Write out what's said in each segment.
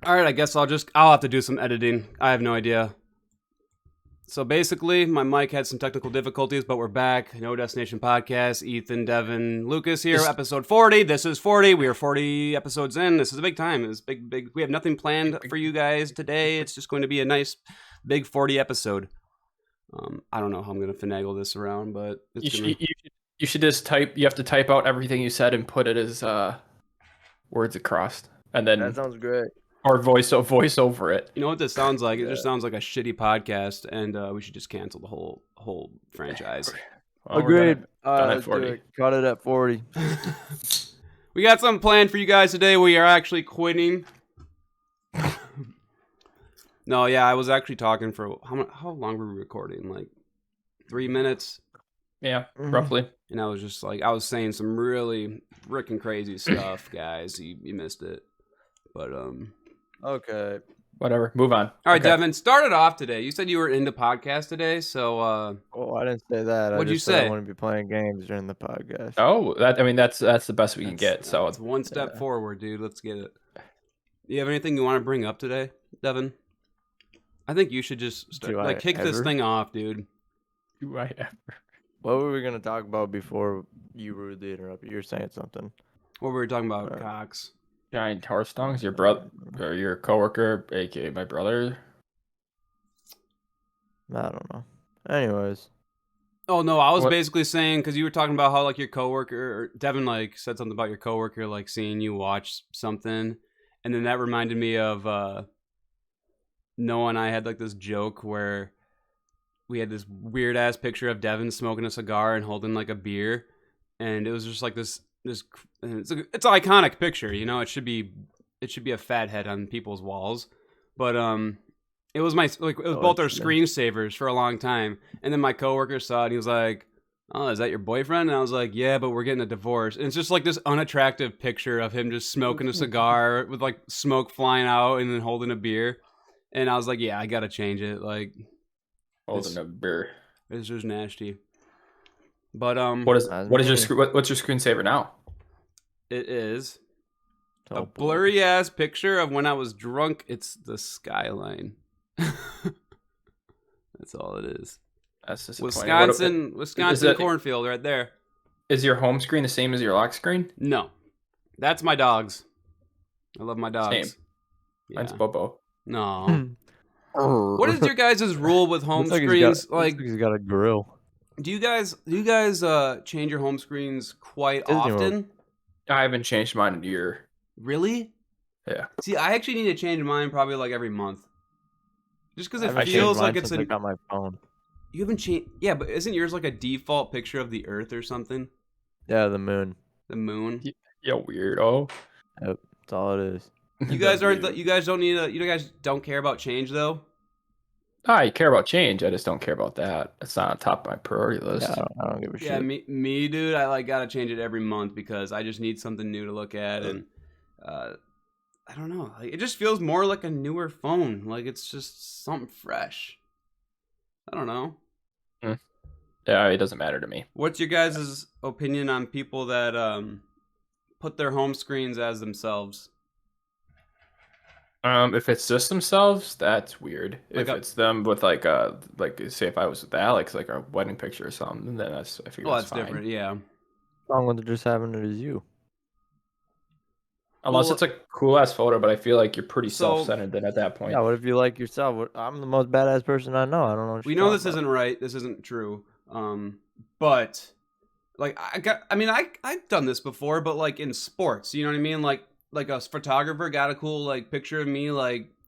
All right, I guess I'll have to do some editing. I have no idea. So basically, my mic had some technical difficulties, but we're back. No Destination Podcast. Ethan, Devin, Lucas here. Episode 40. This is 40. We are 40 episodes in. This is a big time. It's big. We have nothing planned for you guys today. It's just going to be a nice, big 40 episode. I don't know how I'm going to finagle this around, but you should just type. You have to type out everything you said and put it as words across, and then that sounds great. Or voice over it. You know what this sounds like? It just sounds like a shitty podcast, and we should just cancel the whole franchise. Well, agreed. Done at 40. Cut it at 40. We got something planned for you guys today. We are actually quitting. No, yeah, I was actually talking for how long were we recording? Like 3 minutes. Yeah, roughly. And I was just like, I was saying some really freaking crazy stuff, guys. You missed it, but Okay. Whatever. Move on. All right, okay. Devin, start it off today. You said you were into podcasts today, so Oh, I didn't say that. What'd I you just said say? I want to be playing games during the podcast. Oh, that's the best we can get. So it's one step forward, dude. Let's get it. Do you have anything you want to bring up today, Devin? I think you should just start, kick this thing off, dude. Do I ever? What were we gonna talk about before you rudely interrupted? You were saying something. What were we talking about? Cox. Giant horse dongs, your brother or your coworker, aka my brother. I don't know. Anyways. Oh no, I was basically saying because you were talking about how like your coworker, or Devin said something about your coworker seeing you watch something, and then that reminded me of Noah and I had this joke where we had this weird ass picture of Devin smoking a cigar and holding a beer, and it was just this. It's an iconic picture, you know. It should be a fat head on people's walls, but it was both our screensavers for a long time. And then my coworker saw it and he was like, "Oh, is that your boyfriend?" And I was like, "Yeah, but we're getting a divorce." And it's just this unattractive picture of him just smoking a cigar with smoke flying out and then holding a beer. And I was like, "Yeah, I gotta change it." Holding a beer. It's just nasty. But what's your screensaver now? It is a blurry ass picture of when I was drunk. It's the skyline. That's all it is. That's just Wisconsin cornfield right there. Is your home screen the same as your lock screen? No, that's my dogs. I love my dogs. Same. Yeah. Mine's Bobo. No. What is your guys' rule with home screens? He's got a grill. Do you guys change your home screens quite often? I haven't changed mine in a year. Really? Yeah. See, I actually need to change mine probably every month. Just because it feels like it's I got my phone. You haven't changed? Yeah, but isn't yours a default picture of the Earth or something? Yeah, the moon. The moon. Yeah, weirdo. Yep, that's all it is. You guys aren't. You guys don't need a. You guys don't care about change though. I care about change. I just don't care about that. It's not on top of my priority list. Yeah, I don't give a shit. Yeah, me, dude. I gotta change it every month because I just need something new to look at, and I don't know. It just feels more like a newer phone. It's just something fresh. I don't know. Yeah, it doesn't matter to me. What's your guys' opinion on people that put their home screens as themselves? If it's just themselves, that's weird. If it's them with say if I was with Alex, a wedding picture or something, then I figure that's fine. Different, yeah. Wrong with just having it as you. Unless it's a cool ass photo, but I feel like you're pretty self-centered then at that point. Yeah, what if you like yourself? I'm the most badass person I know. I don't know what we know this isn't right. This isn't true. But I've done this before, but in sports, you know what I mean? Like a photographer got a cool picture of me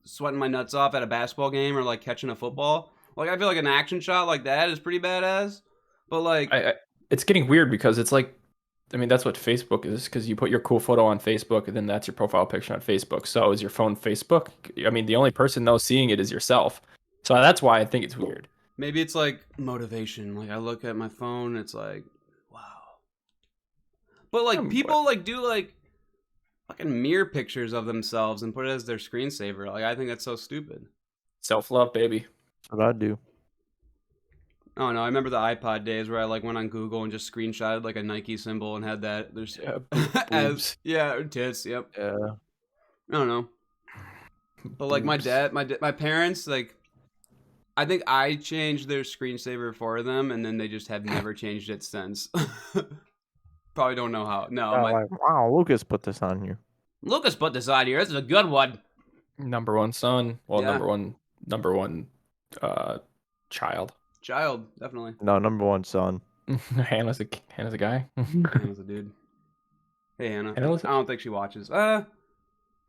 sweating my nuts off at a basketball game or catching a football. I feel like an action shot like that is pretty badass. But it's getting weird because it's that's what Facebook is, because you put your cool photo on Facebook and then that's your profile picture on Facebook. So is your phone Facebook? The only person seeing it is yourself. So that's why I think it's weird. Maybe it's motivation. I look at my phone, it's wow. But people do fucking mirror pictures of themselves and put it as their screensaver. I think that's so stupid. Self-love, baby. That's what I do. Oh no, I remember the iPod days where I went on Google and just screenshotted a Nike symbol and had that. There's boobs. tits. Yep. Yeah. I don't know. But like my parents, like, I think I changed their screensaver for them, and then they just have never changed it since. Probably don't know how. No, Like, wow, Lucas put this on here. Lucas put this on here. This is a good one. Number one son. Well, Yeah. number one child. Child, definitely. No, number one son. Hannah's a guy. Hannah's a dude. Hey, Hannah. Hannah was- I don't think she watches. I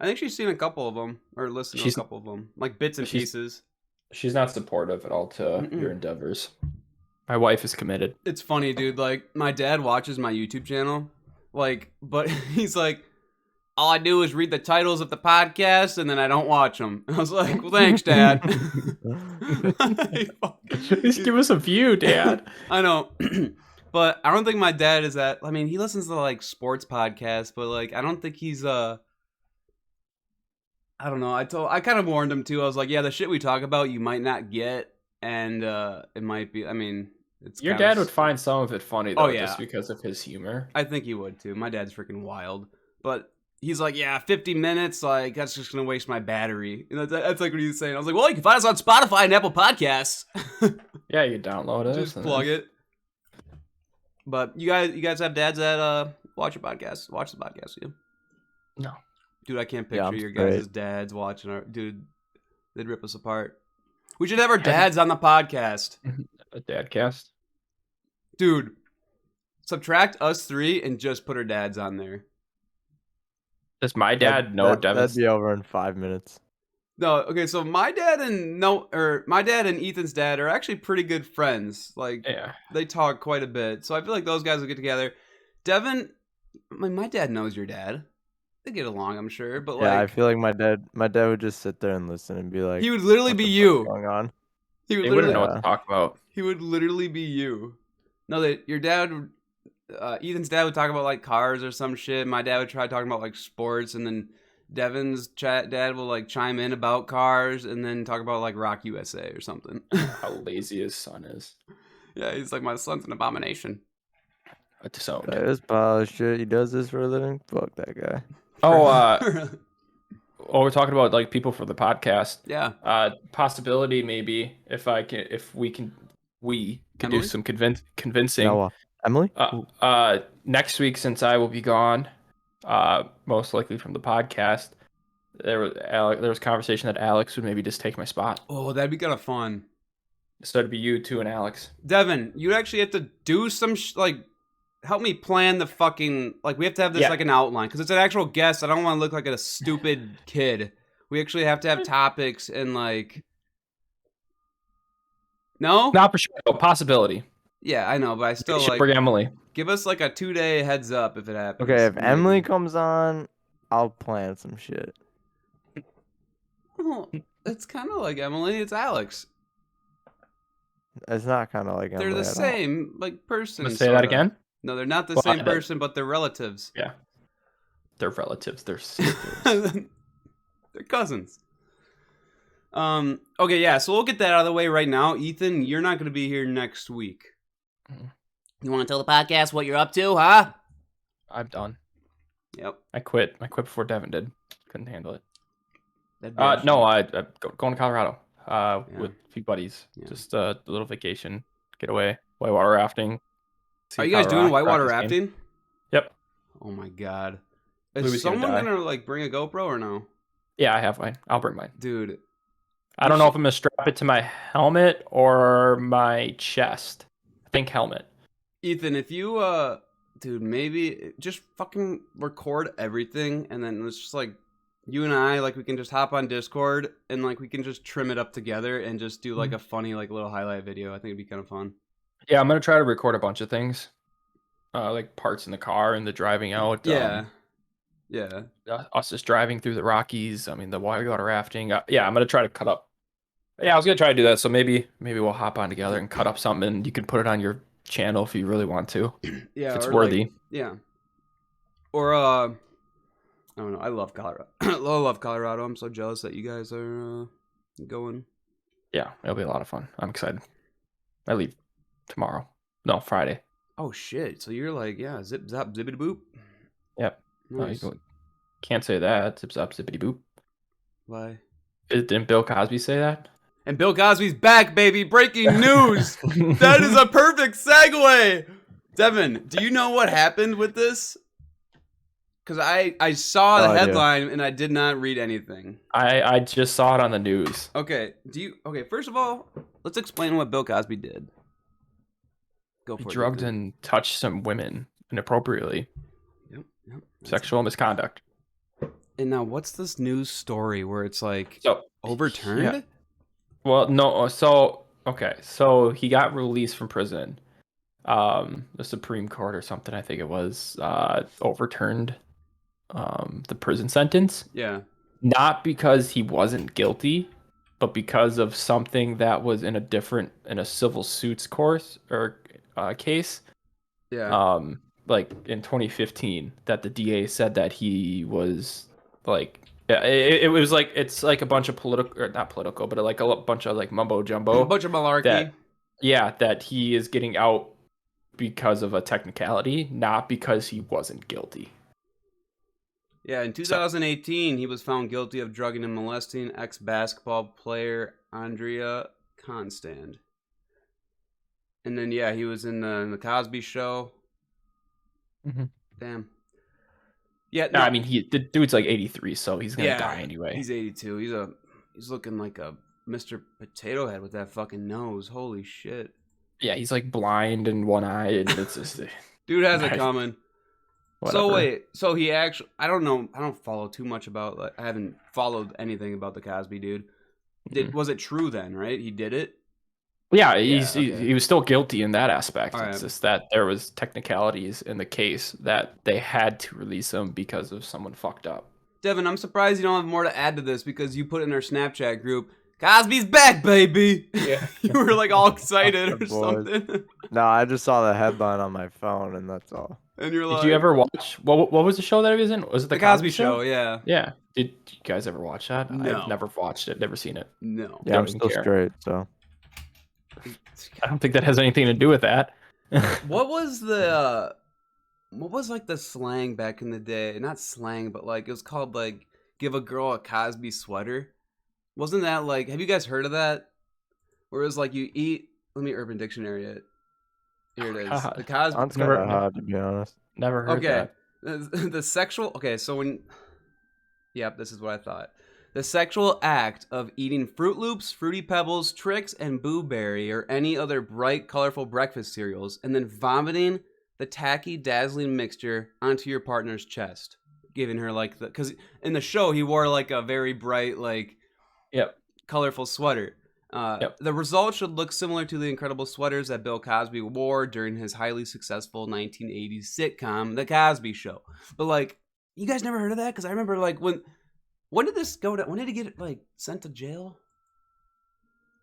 think she's seen a couple of them, or listened to a She's- couple of them. Like bits and pieces. She's not supportive at all to your endeavors. My wife is committed. It's funny, dude. Like, my dad watches my YouTube channel. Like, but he's like, all I do is read the titles of the podcast, and then I don't watch them. I was like, well, thanks, Dad. Just give us a view, Dad. I know. But I don't think my dad is that. I mean, he listens to like sports podcasts, but like I don't think he's I don't know. I kind of warned him too. I was like, yeah, the shit we talk about you might not get, and it might be. I mean, it's Your kinda dad would find some of it funny though, Oh, yeah. just because of his humor. I think he would too. My dad's freaking wild, but he's like, yeah, 50 minutes, like that's just gonna waste my battery. You know, that's like what he's saying. I was like, well, you can find us on Spotify and Apple Podcasts. Yeah, you download it. Just plug it. But you guys have dads that watch your podcast, watch the podcast, yeah? No. Dude, I can't Yeah, picture I'm your guys' straight. dads watching our dude. They'd rip us apart. We should have our dads on the podcast, A dad cast. dude. Subtract us three and just put our dads on there. Does my dad know That'd Devin's? be over in 5 minutes. No, okay, so my dad and Ethan's dad are actually pretty good friends. Like, Yeah. they talk quite a bit, so I feel like those guys will get together. Devin, I mean, my dad knows your dad. They get along, I'm sure, but Yeah, I like, feel like my dad would just sit there and listen and be like, he would literally "What be the you. fuck's going on?" He would They wouldn't know literally, what to talk about. he would literally be you. No, that your dad, Ethan's dad would talk about like cars or some shit. My dad would try talking about like sports, and then Devin's dad will like chime in about cars, and then talk about like Rock USA or something. How lazy his son is. Yeah, he's like, my son's an abomination. Disowned. That is pile of shit. He does this for a living. Fuck that guy. Oh, we're talking about like people for the podcast. Yeah. Possibility maybe if we can do Emily? some convincing. Now, Emily? Next week, since I will be gone, most likely from the podcast, there was conversation that Alex would maybe just take my spot. Oh, that'd be kind of fun. So it'd be you two and Alex. Devin, you actually have to do some like help me plan the fucking like we have to have this Yeah. like an outline because it's an actual guest. I don't want to look like a stupid kid. We actually have to have topics and like no, Not for sure. No, possibility. yeah, I know, but I still Should like bring Emily. give us like a 2-day heads up if it happens. Okay, if Emily maybe. comes on, I'll plan some shit. Well, it's kind of like Emily. It's Alex. It's not kind of like They're Emily the at all. same like person. Let's say that sorta. again. No, they're not the Well, same person, but they're relatives. Yeah. They're relatives. They're sisters. They're cousins. Okay, yeah, so we'll get that out of the way right now. Ethan, you're not going to be here next week. Mhm. You want to tell the podcast what you're up to, huh? I'm done. Yep. I quit. I quit before Devin did. Couldn't handle it. That'd be a No, shame. going to Colorado. With a few buddies. Yeah. Just a little vacation, getaway, whitewater rafting. Are you guys doing whitewater Rockies game. rafting? Yep. Oh my god. Is Louis gonna someone die. gonna like bring a GoPro or no? Yeah, I have mine. I'll bring mine. Dude, I don't know if I'm gonna strap it to my helmet or my chest. I think helmet. Ethan, if you dude, maybe just fucking record everything and then it's just like you and I, like we can just hop on Discord and like we can just trim it up together and just do like a funny like little highlight video. I think it'd be kind of fun. Yeah, I'm gonna try to record a bunch of things, like parts in the car and the driving out. Yeah. Yeah. Us just driving through the Rockies. I mean, the whitewater rafting. Yeah, I'm gonna try to cut up. Yeah, I was gonna try to do that. So maybe we'll hop on together and cut up something, and you can put it on your channel if you really want to. Yeah. If it's or, worthy. like, yeah. Or I don't know. I love Colorado. I love Colorado. I'm so jealous that you guys are going. Yeah, it'll be a lot of fun. I'm excited. I leave tomorrow. No, Friday. Oh shit! So you're like, yeah, zip zap zippity boop. Yep. No, Nice. can't say that. Zip zop zippity boop. Why? Didn't Bill Cosby say that? And Bill Cosby's back, baby. Breaking news. That is a perfect segue. Devin, do you know what happened with this? Because I saw the No idea. headline and I did not read anything. I just saw it on the news. Okay, first of all, let's explain what Bill Cosby did. Go He for it. drugged Ethan. and touched some women inappropriately. Yep. That's- Sexual misconduct. And now, what's this news story where it's like So overturned? yeah. Well, no. So okay. So he got released from prison. The Supreme Court or something, I think it was, overturned the prison sentence. Yeah. Not because he wasn't guilty, but because of something that was in a civil suits course or case. Yeah. Like in 2015, that the DA said that he was like, it was like, it's like a bunch of political, or not political, but like a bunch of like mumbo jumbo. A bunch of malarkey. That he is getting out because of a technicality, not because he wasn't guilty. Yeah, in 2018, he was found guilty of drugging and molesting ex-basketball player Andrea Constand. And then, yeah, he was in the Cosby Show. Mhm. Damn. Yeah, No, I mean, the dude's like 83, so he's gonna die anyway. He's 82. He's looking like a Mr. Potato Head with that fucking nose. Holy shit. Yeah, he's like blind in one eye, and it's just Dude has it Right. coming. whatever. So wait, so he actually, I don't know, I don't follow too much about, like, I haven't followed anything about the Cosby dude. Was it true then, right? He did it? Yeah, okay. he was still guilty in that aspect. All It's right. just that there was technicalities in the case that they had to release him because of someone fucked up. Devin, I'm surprised you don't have more to add to this because you put in our Snapchat group, Cosby's back, baby. Yeah. You were like all excited or Boys. something. No, I just saw the headline on my phone, and that's all. And you're like, Did you ever watch what was the show that he was in? Was it The Cosby Show? Yeah. Yeah. Did you guys ever watch that? No. I've never watched it, never seen it. No. Yeah, I'm Don't still care. straight, so. I don't think that has anything to do with that. What was like the slang back in the day? Not slang, but like it was called like give a girl a Cosby sweater. Wasn't that like, have you guys heard of that? Where it was like you eat, let me Urban Dictionary it. Here it is. God. The Cosby. Sounds Never- kind of hard, to be honest. Never heard Okay. that. The sexual, okay, so when, yep, this is what I thought. The sexual act of eating Fruit Loops, Fruity Pebbles, Trix, and Boo Berry, or any other bright, colorful breakfast cereals, and then vomiting the tacky, dazzling mixture onto your partner's chest, giving her like the, because in the show he wore like a very bright, like, Yep. colorful sweater. Yep. The result should look similar to the incredible sweaters that Bill Cosby wore during his highly successful 1980s sitcom, The Cosby Show. But like, you guys never heard of that? Because I remember like when did this go to? When did he get like sent to jail?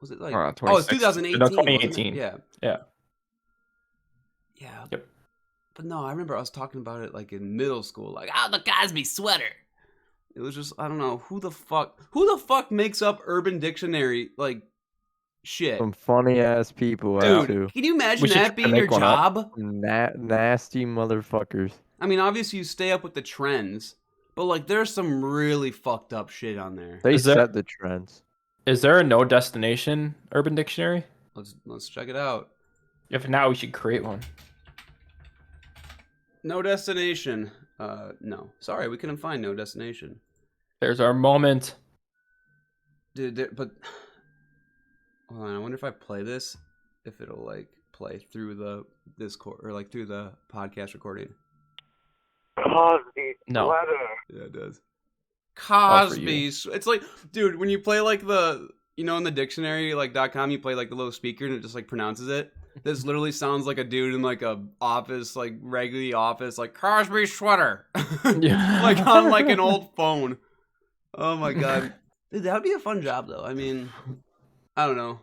Was it like? Oh, it's 2018. No, wasn't it? 2018. Yeah. Yeah. Yeah. Yep. But no, I remember I was talking about it like in middle school, like, oh, the Cosby sweater. It was just, I don't know, who the fuck makes up Urban Dictionary like shit? Some funny ass people, Dude, too. can you imagine We should that try to being your make one up. job? Nasty motherfuckers. I mean, obviously you stay up with the trends, but like there's some really fucked up shit on there. They Is there- set the trends. Is there a no destination Urban Dictionary? Let's check it out. If not, we should create one. No destination. No. Sorry, we couldn't find no destination. There's our moment. Dude, but hold on, I wonder if I play this, if it'll like play through the Discord or like through the podcast recording. Cosby No. sweater. Yeah, it does. All for you. Cosby's. It's like, dude, when you play like the, you know, in the dictionary, like .com, you play like the little speaker and it just like pronounces it. This literally sounds like a dude in like a office, like regular office, like Cosby sweater, Yeah. like on like an old phone. Oh my god, dude, that would be a fun job though. I mean, I don't know.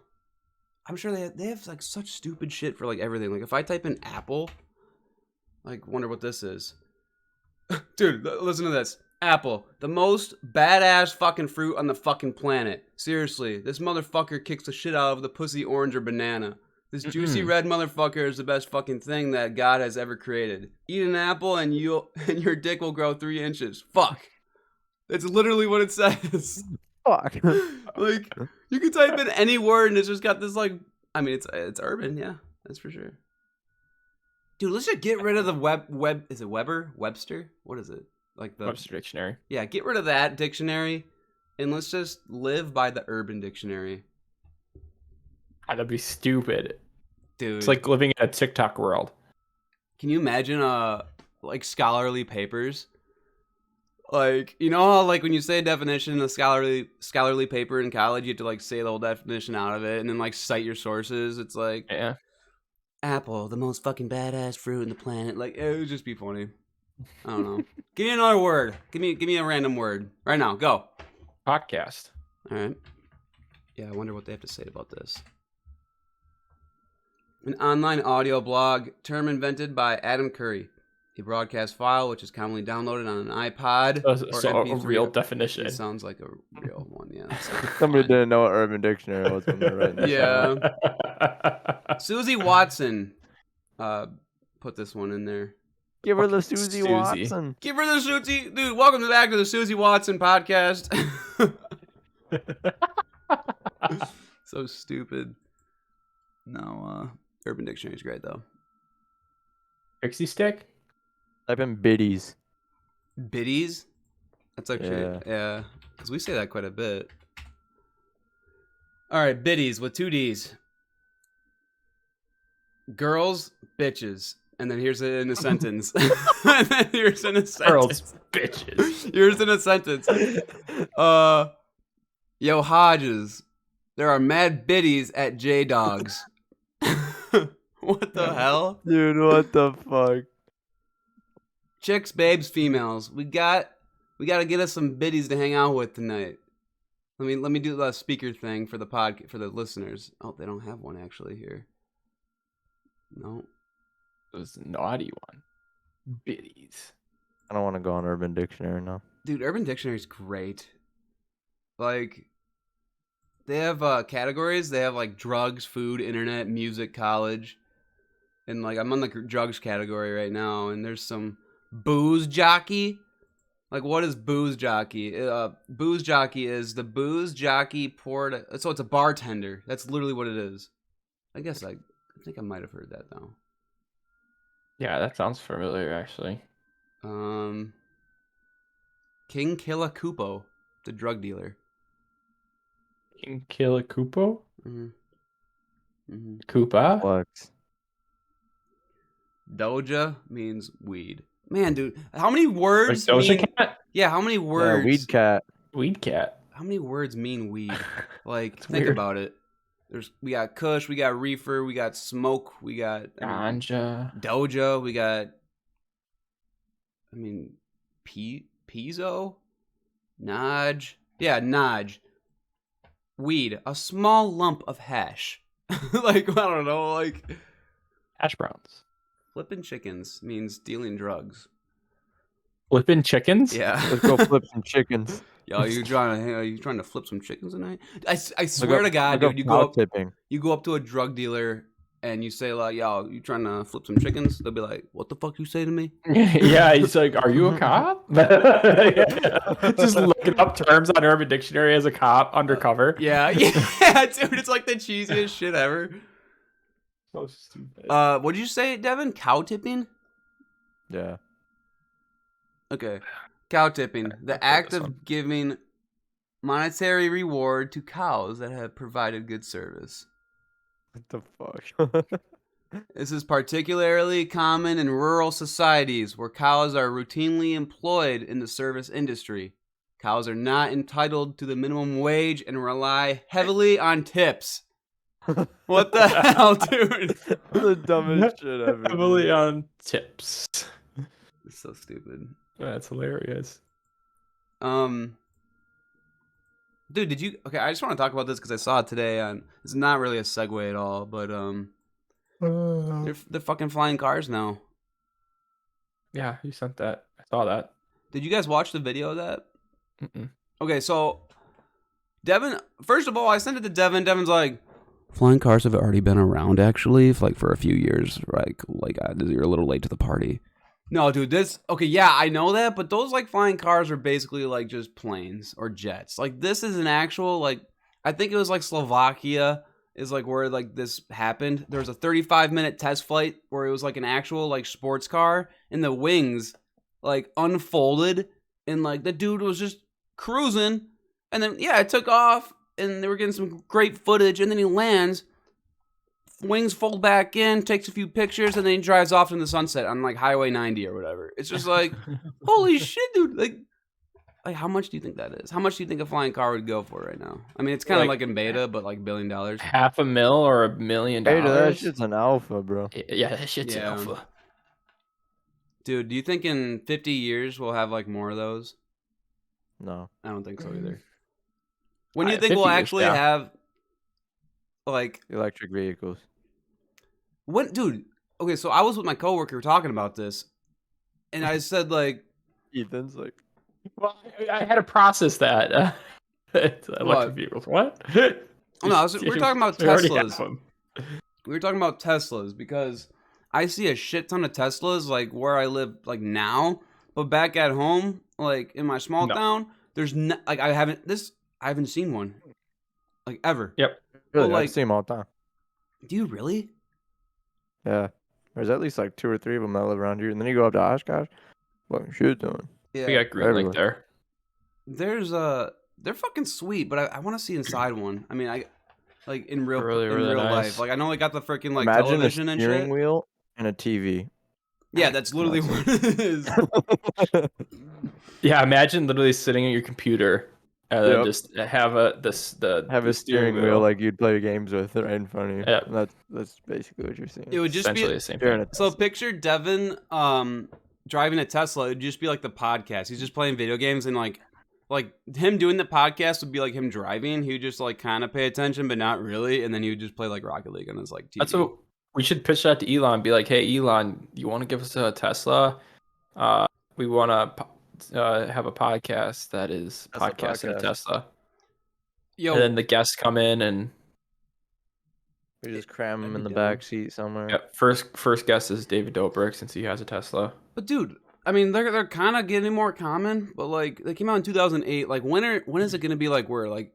I'm sure they have like such stupid shit for like everything. Like if I type in Apple, like wonder what this is. Dude, listen to this. Apple, the most badass fucking fruit on the fucking planet. Seriously, this motherfucker kicks the shit out of the pussy orange or banana. This juicy red motherfucker is the best fucking thing that God has ever created. Eat an apple and your dick will grow 3 inches. Fuck. That's literally what it says. fuck? Like you can type in any word and it's just got this like. I mean, it's urban, yeah, that's for sure. Dude, let's just get rid of the web. Is it Weber? Webster? What is it? Like the Webster Dictionary. Yeah, get rid of that dictionary, and let's just live by the Urban Dictionary, That'd be stupid. dude. It's like living in a TikTok world. Can you imagine like scholarly papers? Like, you know how like when you say a definition in a scholarly paper in college, you have to like say the whole definition out of it and then like cite your sources. It's like Yeah. apple, the most fucking badass fruit in the planet. Like it would just be funny. I don't know. Give me another word. Give me a random word right now. Go. Podcast. All right. Yeah, I wonder what they have to say about this. An online audio blog, term invented by Adam Curry. A broadcast file which is commonly downloaded on an iPod or So a MP3. real definition. It sounds like a real one, yeah. Somebody didn't know what Urban Dictionary was when they were writing this down. Yeah. Susie Watson put this one in there. Give her the Fucking Susie Susie. Watson. Give her the Susie. Dude, welcome back to the Susie Watson podcast. So stupid. No, Urban Dictionary is great, though. Pixie stick? Type in biddies. Biddies? That's actually, Yeah. yeah. Because we say that quite a bit. All right, biddies with 2 Ds. Girls, bitches. And then here's it in a sentence. And then here's in a sentence. Girls, bitches. Here's in a sentence. Yo, Hodges, there are mad biddies at J-Dogs. What the hell? Dude, what the fuck? Chicks, babes, females. We gotta get us some biddies to hang out with tonight. Let me do the speaker thing for the for the listeners. Oh, they don't have one actually here. No. It was a naughty one. Biddies. I don't want to go on Urban Dictionary now. Dude, Urban Dictionary is great. Like, they have categories. They have like drugs, food, internet, music, college, and like I'm on the drugs category right now. And there's some booze jockey. Like, what is booze jockey? Booze jockey is the booze jockey poured. So it's a bartender. That's literally what it is. I guess I think I might have heard that though. Yeah, that sounds familiar, actually. King Killa Kupo, the drug dealer. King Killa Kupo? Mm-hmm. Mm-hmm. Koopa? Flex. Doja means weed. Man, dude, how many Or words Doja mean... Cat? Yeah, how many Yeah, words? weed cat. Weed cat. How many words mean weed? Like, It's think weird. about it. We got Kush, we got reefer, we got smoke, we got Ganja. Doja, we got Pizzo, Naj. Yeah, Naj. Weed, a small lump of hash. Like, I don't know, like Hash browns. flipping chickens means dealing drugs. Flipping chickens? Yeah. Let's go flip some chickens. Yo, are you trying to flip some chickens tonight? I swear to God, Look dude, up cow tipping. you go up to a drug dealer and you say like, "Yo, you trying to flip some chickens?" They'll be like, "What the fuck you say to me?" Yeah, he's like, "Are you a cop?" Just looking up terms on Urban Dictionary as a cop undercover. Yeah, yeah, dude, it's like the cheesiest shit ever. So stupid. What did you say, Devin? Cow tipping? Yeah. Okay, cow tipping, the I've heard act this of one. giving monetary reward to cows that have provided good service. What the fuck? This is particularly common in rural societies where cows are routinely employed in the service industry. Cows are not entitled to the minimum wage and rely heavily on tips. What the hell, dude? The dumbest shit ever. Heavily on tips. It's so stupid. That's hilarious. Dude, did you? Okay, I just want to talk about this because I saw it today. On it's not really a segue at all, but they're fucking flying cars now. Yeah, you sent that. I saw that. Did you guys watch the video of that? Mm-mm. Okay, so Devin, first of all, I sent it to Devin. Devin's like, flying cars have already been around actually, for a few years. You're a little late to the party. No, dude, this okay, yeah, I know that, but those like flying cars are basically like just planes or jets. Like this is an actual like I think it was like Slovakia is like where like this happened. There was a 35-minute test flight where it was like an actual like sports car and the wings like unfolded and like the dude was just cruising and then yeah, it took off and they were getting some great footage and then he lands wings fold back in, takes a few pictures, and then he drives off in the sunset on like Highway 90 or whatever. It's just like, holy shit, dude! Like, how much do you think that is? How much do you think a flying car would go for right now? I mean, it's kind of like in beta, but like $1 billion. $500,000 or $1 million. Beta, that shit's an alpha, bro. Yeah, that shit's an Yeah. alpha. Dude, do you think in 50 years we'll have like more of those? No. I don't think so either. When do you think 50 we'll years, actually yeah. have like Electric vehicles. when, dude? Okay, so I was with my coworker talking about this, and I said like. Ethan's like, Well, I had to process that. Electric vehicles. What? Oh, no, we were talking about We already have Teslas. them. We were talking about Teslas because I see a shit ton of Teslas like where I live like now, but back at home, like in my small No. town, there's no, like I haven't seen one like ever. Yep. really, like- I see them all the time. Do you really? Yeah. There's at least like 2 or 3 of them that live around here. And then you go up to Oshkosh, fucking shit doing. Yeah. We got Green Everywhere. Lake there. There's they're fucking sweet, but I want to see inside one. I mean, I like in real Really, in really real nice. life. Like I know they got the freaking like Imagine a television and steering shit. wheel and a TV. Yeah, that's literally what it is. Yeah, imagine literally sitting at your computer and then Yep. just have Have a steering wheel like you'd play games with right in front of you. Yep. That's basically what you're seeing. It would just essentially be the same You're thing. in a so Tesla. picture Devin driving a Tesla. It'd just be like the podcast. He's just playing video games and like him doing the podcast would be like him driving. He would just like kind of pay attention, but not really, and then he would just play like Rocket League on his like TV. That's what we should pitch that to Elon. Be like, hey, Elon, you want to give us a Tesla? We want to have a podcast that is Tesla podcasting a podcast. Tesla. Yo, And then the guests come in and We just cram him in the That'd be back seat somewhere. yeah, first guest is David Dobrik since he has a Tesla. but dude, I mean they're kind of getting more common, but like they came out in 2008. Like when is it gonna be like where like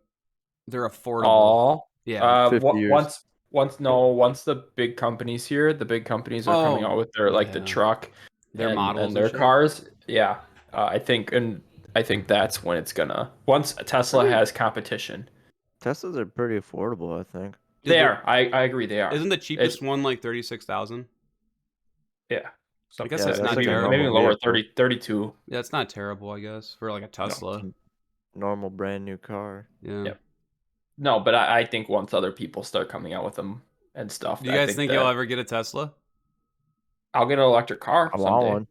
they're affordable? All Yeah, 50 years. once the big companies here, the big companies are coming Oh, out with their like the yeah. truck, Their and, models and and their shit. cars. Yeah, I think that's when it's gonna once Tesla has competition. Teslas are pretty affordable, I think. Dude, They they're- are. I agree. They are. Isn't the cheapest one like 36,000? Yeah. I guess Yeah, that's not like a terrible. maybe normal lower, vehicle. 32. Yeah, it's not terrible, I guess, for like a Tesla. Normal brand new car. Yeah. Yep. No, but I think once other people start coming out with them and stuff, Do you I guys think that you'll ever get a Tesla? I'll get an electric car I someday. want one.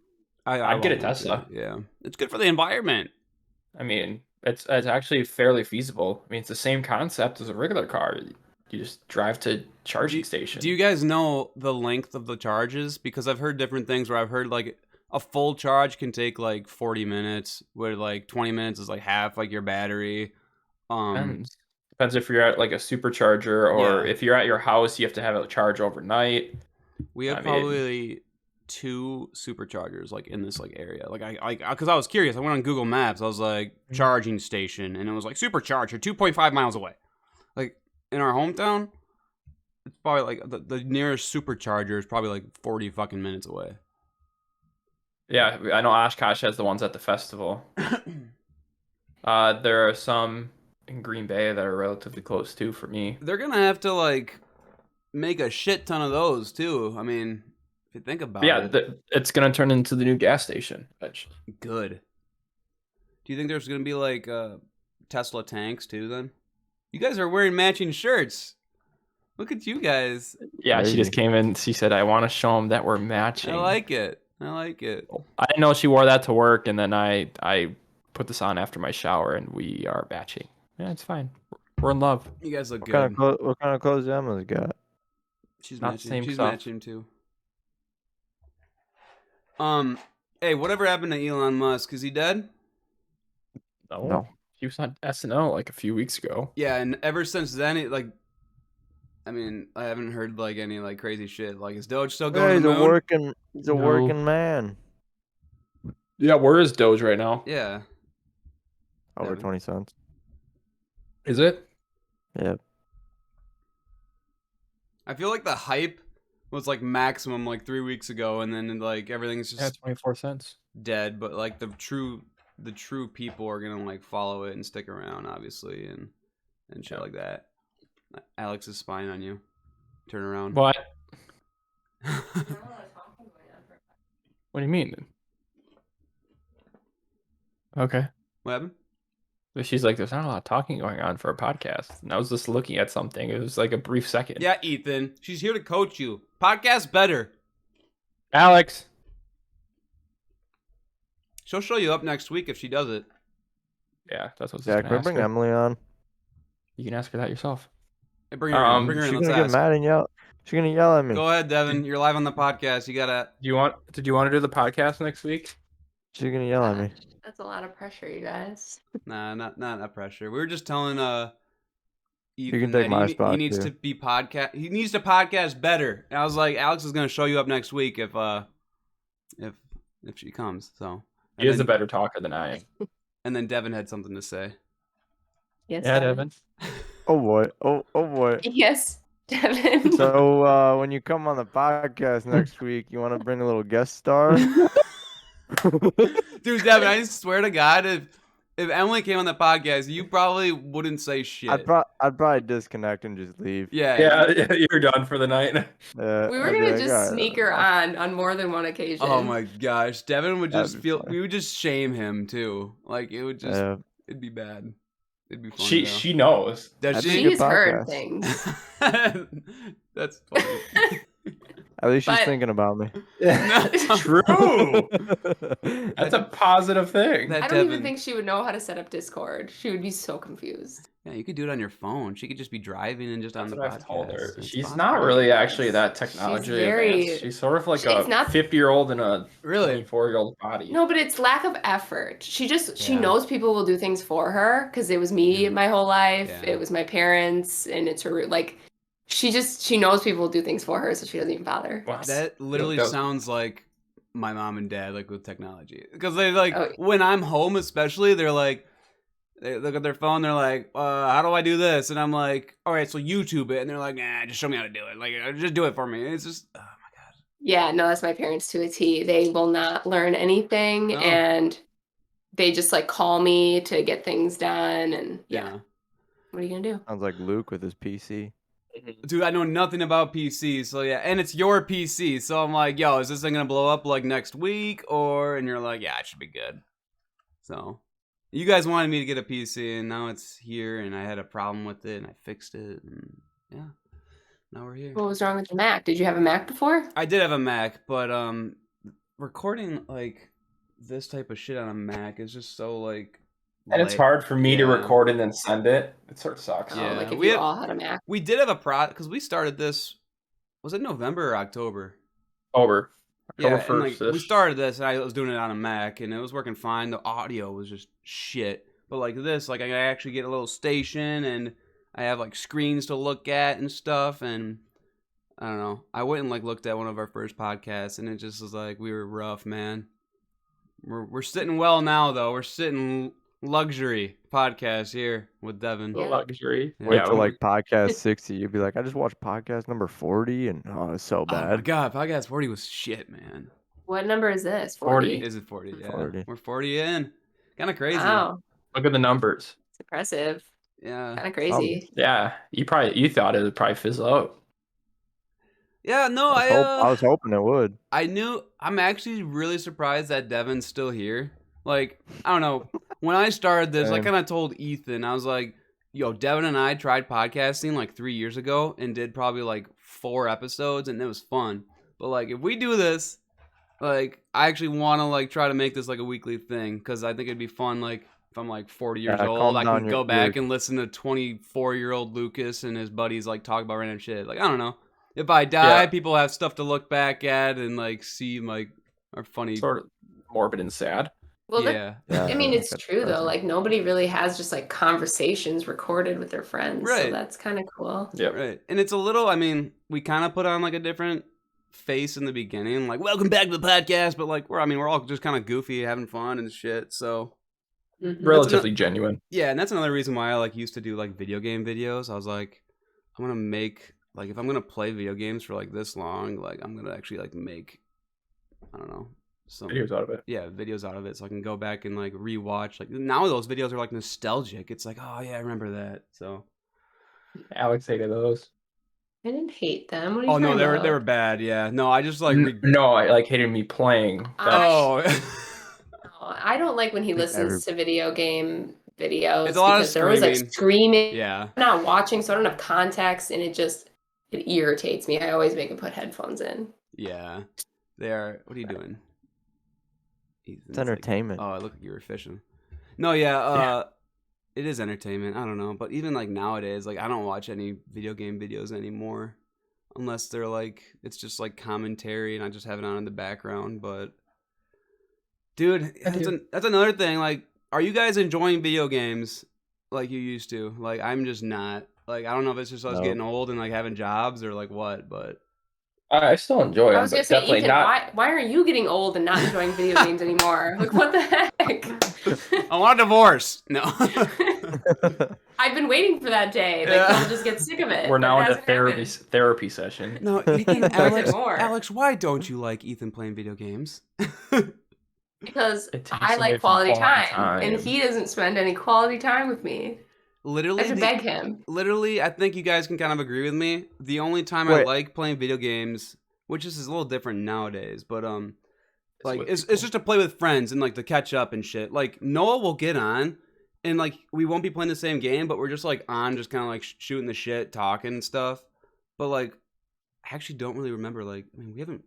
I'd get a want one too, Tesla. Yeah, it's good for the environment. I mean, it's actually fairly feasible. I mean, it's the same concept as a regular car. You just drive to charging station. Do you guys know the length of the charges? Because I've heard different things where I've heard like a full charge can take like 40 minutes, where like 20 minutes is like half like your battery. Depends if you're at like a supercharger or Yeah. if you're at your house, you have to have it charged overnight. We have I mean- probably 2 superchargers like in this like area. Like I because I was curious. I went on Google Maps. I was like charging station, and it was like supercharger 2.5 miles away. Like in our hometown, it's probably like the nearest supercharger is probably like 40 fucking minutes away. Yeah, I know Oshkosh has the ones at the festival. There are some in Green Bay that are relatively close too for me. They're gonna have to like make a shit ton of those too. I mean, if you think about Yeah, it, it's gonna turn into the new gas station. good. Do you think there's gonna be like Tesla tanks too? Then you guys are wearing matching shirts. Look at you guys. Yeah, she just Crazy. came in. She said, "I want to show them that we're matching." I like it. I like it. I didn't know she wore that to work, and then I put this on after my shower, and we are matching. Yeah, it's fine. We're in love. You guys look What good. kind of what kind of clothes Emma's got? She's not the matching. same She's stuff. matching too. Hey, whatever happened to Elon Musk? Is he dead? No. He was on SNL like a few weeks ago. Yeah, and ever since then, I mean, I haven't heard like any like crazy shit. Like, is Doge still Yeah, going he's to the a moon? working. He's a No. working man. Yeah, where is Doge right now? Yeah. Over Devin. 20 cents. Is it? Yeah. I feel like the hype was like maximum like 3 weeks ago, and then like everything's Yeah, just 24 cents. dead. But like the true people are gonna like follow it and stick around, obviously, and shit Yeah. like that. Alex is spying on you. Turn around. What? What do you mean? Okay. What happened? But she's like, there's not a lot of talking going on for a podcast. And I was just looking at something. It was like a brief second. Yeah, Ethan. She's here to coach you. Podcast better. Alex. She'll show you up next week if she does it. Yeah, that's what's Yeah, can we ask bring her. Emily on? You can ask her that yourself. Hey, bring her in. Bring her She's in. Let's gonna get ask. mad and yell. She's gonna yell at me. Go ahead, Devin. You're live on the podcast. You gotta. Did you want to do the podcast next week? She's gonna yell at me. That's a lot of pressure, you guys. Nah, not that pressure. We were just telling Ethan can take that my he spot, needs too. to be podcast. He needs to podcast better. And I was like, Alex is gonna show you up next week if she comes. So. He is a better talker than I am. And then Devin had something to say. Yes, Yeah, Devin. Oh boy. Oh boy. Yes, Devin. So when you come on the podcast next week, you want to bring a little guest star? Dude, Devin, I swear to God, if Emily came on the podcast, you probably wouldn't say shit. I'd probably disconnect and just leave. Yeah. Yeah, you're done for the night. we were I'd be gonna like, just "Alright, sneak her on more than one occasion. Oh my gosh, Devin would That'd just be feel. funny. We would just shame him too. Like it would just. Yeah. It'd be bad. It'd be funny. She though. she knows. Does That's a she? good She's heard podcast. things. That's funny. At least she's But- thinking about me. True. That's a positive thing. That I don't even Devin- think she would know how to set up Discord. She would be so confused. Yeah, you could do it on your phone. She could just be driving and just That's on the what podcast. I've told her. It's She's possible. not really actually that technology very- advanced. She's sort of like She's a not- 50-year-old in a Really. 24-year-old body. No, but it's lack of effort. She Yeah. knows people will do things for her because it was me my whole life. Yeah. It was my parents, and it's her like. She knows people will do things for her, so she doesn't even bother. Wow. That literally Does- sounds like my mom and dad, like with technology, because they like Oh. when I'm home, especially they're like, they look at their phone, they're like, how do I do this? And I'm like, all right, so YouTube it, and they're like, nah, just show me how to do it. Like, just do it for me. And it's just, oh my god. Yeah, no, that's my parents to a T. They will not learn anything, No. and they just like call me to get things done. And yeah, what are you gonna do? Sounds like Luke with his PC. Dude, I know nothing about PCs, so yeah, and it's your PC, so I'm like, yo, is this thing gonna blow up like next week, or? And you're like, yeah, it should be good. So, you guys wanted me to get a PC, and now it's here, and I had a problem with it, and I fixed it, and yeah, now we're here. What was wrong with the Mac? Did you have a Mac before? I did have a Mac, but recording like this type of shit on a Mac is just so like. And it's light. hard for me to Yeah. record and then send it. It sort of sucks. Yeah, Oh, like if we you had- all had a Mac. We did have a because we started this. Was it November or October? October Yeah, and, like, 1st. we started this, and I was doing it on a Mac, and it was working fine. The audio was just shit. But like this, like I actually get a little station, and I have like screens to look at and stuff. And I don't know. I went and like looked at one of our first podcasts, and it just was like we were rough, man. We're sitting well now, though. We're sitting luxury podcast here with Devin. Yeah. Luxury. Yeah. Wait till like podcast 60. You'd be like, I just watched podcast number 40, and oh, it's so Oh my bad. god, podcast 40 was shit, man. What number is this? 40. Is it 40? Yeah, 40. we're 40 in. Kind of crazy. Wow, Look at the numbers. it's impressive. Yeah. Kind of crazy. Yeah, you thought it would probably fizzle out. Yeah, no, I was hoping it would. I'm actually really surprised that Devin's still here. Like, I don't know. When I started this, I Same. kind of told Ethan, I was like, yo, Devin and I tried podcasting like 3 years ago and did probably like 4 episodes, and it was fun. But like, if we do this, like, I actually want to like try to make this like a weekly thing, because I think it'd be fun. Like, if I'm like 40 years Yeah, old, calm I down can your go back ears. and listen to 24-year-old Lucas and his buddies like talk about random shit. Like, I don't know. If I die, Yeah. people have stuff to look back at and like see like our funny. Sort of morbid and sad. Well, Yeah. Yeah, I mean, it's that's true though. depressing. Like nobody really has just like conversations recorded with their friends. Right. So that's kind of cool. Yep. Right. And it's a little, I mean, we kind of put on like a different face in the beginning, like welcome back to the podcast, but like we're all just kind of goofy, having fun and shit. So Relatively genuine. yeah, and that's another reason why I like used to do like video game videos. I was like, I'm gonna make like if I'm gonna play video games for like this long, like I'm gonna actually like make I don't know some Videos out of it. yeah videos out of it, so I can go back and like rewatch. Like now those videos are like nostalgic. It's like oh yeah, I remember that. So Alex hated those. I didn't hate them. What are you oh no, talking they about? were bad. Yeah, no, I just like No, I like hated me playing. oh. I don't like when he listens to video game videos It's a lot of because there was like screaming. Yeah. I'm not watching, so I don't have context, and it irritates me. I always make him put headphones in. Yeah. They are. What are you doing? It's entertainment. Like, oh, I look like you were fishing. No, yeah. It is entertainment. I don't know, but even like nowadays, like I don't watch any video game videos anymore, unless they're like it's just like commentary and I just have it on in the background. But dude, that's another thing. Like, are you guys enjoying video games like you used to? Like, I'm just not. Like, I don't know if it's just us getting old and like having jobs or like what, but I still enjoy I them, was but gonna say, definitely Ethan, not. why aren't you getting old and not enjoying video games anymore? Like, what the heck? I want a divorce. No. I've been waiting for that day. Like, Yeah. I'll just get sick of it. We're but now it in a hasn't therapy session. No, Ethan, Alex, more. Alex, why don't you like Ethan playing video games? because It takes I away like from quality quality time, and time. he doesn't spend any quality time with me. I Literally, have to beg him. literally, I think you guys can kind of agree with me. The only time I Wait. like playing video games, which is a little different nowadays, but like with it's people. just to play with friends and like to catch up and shit. Like Noah will get on, and like we won't be playing the same game, but we're just like on, just kind of like shooting the shit, talking and stuff. But like, I actually don't really remember. Like, I mean, we don't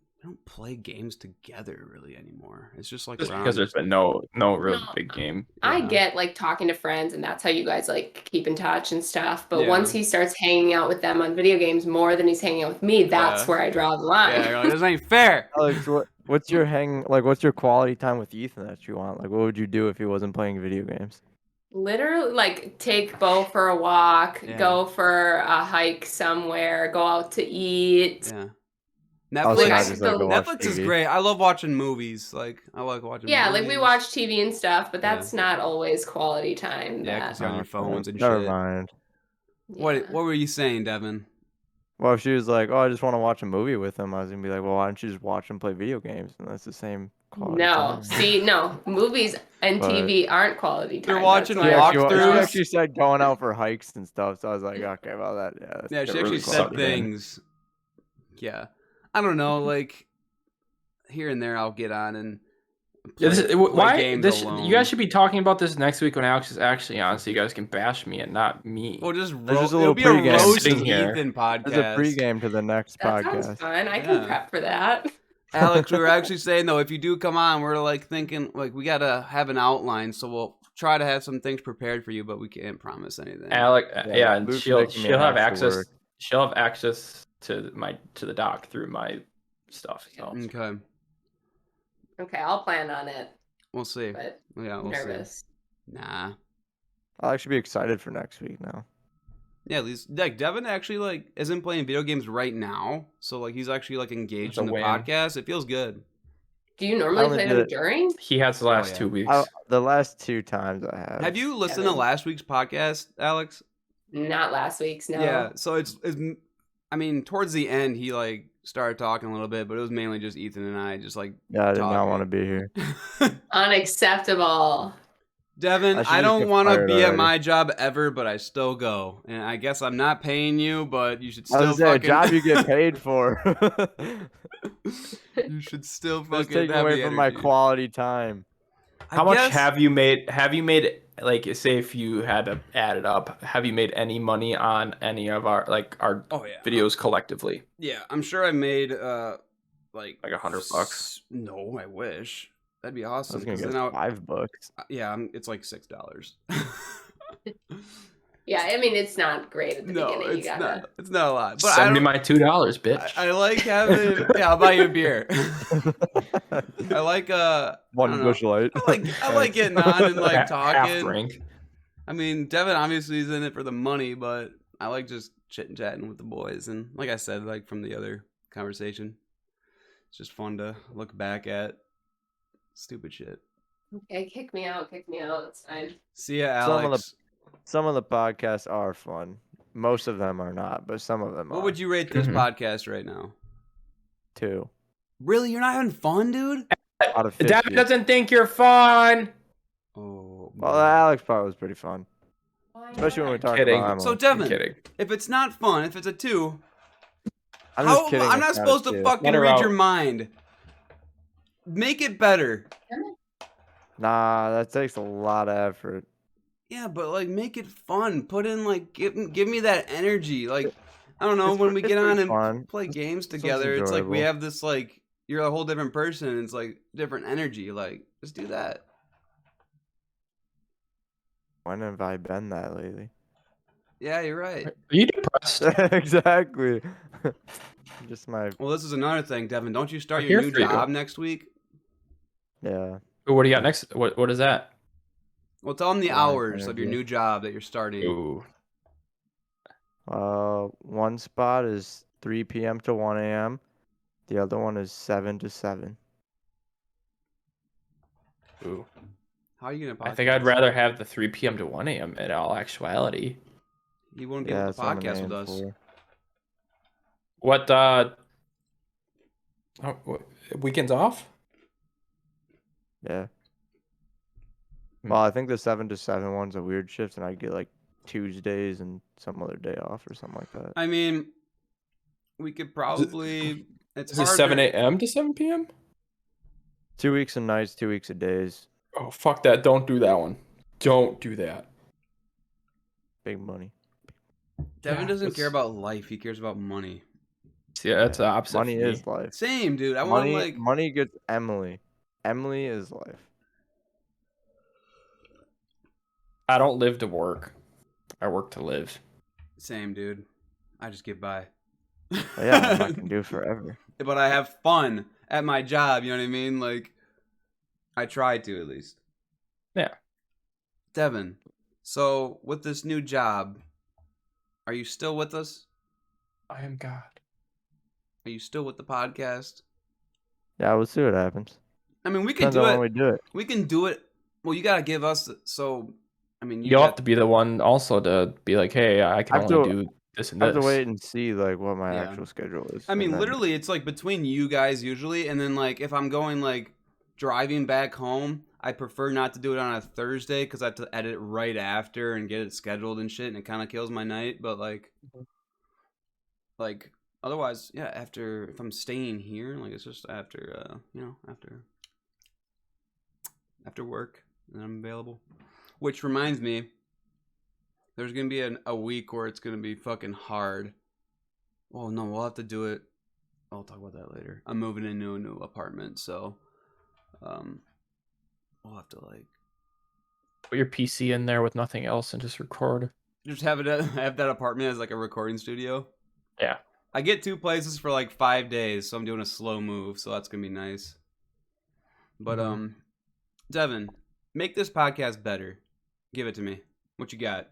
play games together really anymore. It's just like Just around. because there's been no real No. big game. I Yeah. get like talking to friends, and that's how you guys like keep in touch and stuff. But Yeah. once he starts hanging out with them on video games more than he's hanging out with me, that's Yeah. where I draw the line. Yeah, you're like, this ain't fair. Alex, what's your quality time with Ethan that you want? Like, what would you do if he wasn't playing video games? Literally, like take Bo for a walk, Yeah. go for a hike somewhere, go out to eat. Yeah. Outside, I Netflix, just go watch Netflix is TV. great. I love watching movies. Like I like watching. Yeah, movies. like we watch TV and stuff, but Yeah. that's not always quality time. Yeah, that- 'cause you're on your phones and Never shit. mind. What yeah. were you saying, Devin? Well, if she was like, "Oh, I just want to watch a movie with him," I was gonna be like, "Well, why don't you just watch him play video games?" And that's the same quality. No, time. see, no, movies and But- TV aren't quality time. You're watching That's She why- actually, she walkthroughs. actually said going out for hikes and stuff, so I was like, "Okay, well, that that's Yeah, she really actually said quality time." things. Yeah, I don't know. Like here and there, I'll get on and play Why games this? alone. You guys should be talking about this next week when Alex is actually on, so you guys can bash me and not me. Well, just There's just a it'll little be a pregame. roast Sitting here. Ethan podcast. There's a pregame to the next That sounds podcast. fun. I Yeah. can prep for that. Alex, we were actually saying though, if you do come on, we're like thinking like we gotta have an outline, so we'll try to have some things prepared for you, but we can't promise anything. Alex, Yeah, yeah, and Luke's she'll making me have have to access. work. She'll have access to the doc through my stuff. So. Okay, Okay, I'll plan on it, we'll see. but Yeah, I'm we'll nervous. see. Nah. I'll actually be excited for next week now. Yeah, at least like Devin actually like isn't playing video games right now, so like he's actually like engaged It's a in the win. podcast. It feels good. Do you normally only play did them it- during? He has the last yeah. 2 weeks. The last 2 times I have. Have you listened to Devin. last week's podcast, Alex? Not last week's, no. Yeah. So it's I mean, towards the end he like started talking a little bit, but it was mainly just Ethan and I just like Yeah, I did not talking. want to be here. Unacceptable. Devin, I should I just don't get want to fired be at already. my job ever, but I still go. And I guess I'm not paying you, but you should I still was gonna say, a fucking job you get paid for. you should still That's fucking taking have away the from my energy. quality time. I How much guess- have you made? Have you made, like, say if you had to add it up, have you made any money on any of our Oh yeah. videos collectively? Yeah, I'm sure I made like $100. No, I wish. That'd be I awesome. was gonna 'cause get then $5. yeah, it's like $6. Yeah, I mean, it's not great at the No, beginning. You it's gotta. not. It's not a lot. But I Send me don't- my $2, bitch. I like having. Yeah, I'll buy you a beer. I like I One don't know. Bush Light. I like getting on and like Half talking. drink. I mean, Devin obviously is in it for the money, but I like just chit and chatting with the boys, and like I said, like from the other conversation. It's just fun to look back at stupid shit. Okay, kick me out. It's fine. See ya, Alex. Some of the podcasts are fun. Most of them are not, but some of them are. What would you rate this Mhm. podcast right now? 2 Really? You're not having fun, dude? out of 50. Devin doesn't think you're fun. Oh. Well, the Alex part was pretty fun, Why especially when we not? talked Kidding. about Emily. So I'm Devin, kidding. if it's not fun, if it's a 2, I'm just how kidding. I'm it's not a supposed to 2. fucking Let her read out. your mind. Make it better. Nah, that takes a lot of effort. Yeah, but like make it fun. Put in like give me that energy. Like I don't know, It's when we get pretty on and fun. play games This one's together, it's like we enjoyable. have this like you're a whole different person. And it's like different energy. Like just do that. When have I been that lately? Yeah, you're right. Are you depressed? Exactly. Just my Well, this is another thing, Devin. Don't you start I'm your here new for you. job next week? yeah. What do you got next? What is that? Well, tell them the Live hours of your interview. new job that you're starting. Ooh. One spot is 3 p.m. to 1 a.m. The other one is 7 to 7. Ooh. How are you gonna podcast? I think I'd rather have the 3 p.m. to 1 a.m. in all actuality. You won't be Yeah, able that's to what I'm podcast with aiming us. for. Weekends off? Yeah. Hmm. Well, I think the 7 to 7 one's a weird shift, and I get like Tuesdays and some other day off or something like that. I mean, we could probably. It's Is it harder. 7 a.m. to 7 p.m.? 2 weeks of nights, 2 weeks of days. Oh, fuck that. Don't do that one. Don't do that. Big money. Devin Yeah, doesn't that's- care about life. He cares about money. Yeah, that's the opposite. Money for me. is life. Same, dude. I want Money, like. money gets Emily. Emily is life. I don't live to work. I work to live. Same, dude. I just get by. But yeah, I'm not gonna do it forever. But I have fun at my job. You know what I mean? Like, I try to at least. Yeah. Devin, so with this new job, are you still with us? I am God. Are you still with the podcast? Yeah, we'll see what happens. I mean, we can Depends do on it. when we do it. We can do it. Well, you gotta give us. So, I mean, You'll have to be the one also to be like, hey, I can I have only to- do this and I have this. to wait and see like what my Yeah. actual schedule is. I mean, and then- literally, it's like between you guys usually, and then like if I'm going like driving back home, I prefer not to do it on a Thursday because I have to edit right after and get it scheduled and shit, and it kind of kills my night. But like otherwise, yeah. After if I'm staying here, like it's just after after work, and I'm available. Which reminds me, there's gonna be a week where it's gonna be fucking hard. Well, no, we'll have to do it. I'll talk about that later. I'm moving into a new apartment, so we'll have to like Put your PC in there with nothing else and just record. just have it have that apartment as like a recording studio. Yeah. I get 2 places for like 5 days, so I'm doing a slow move, so that's gonna be nice. But Mhm. Devin, make this podcast better. Give it to me. What you got?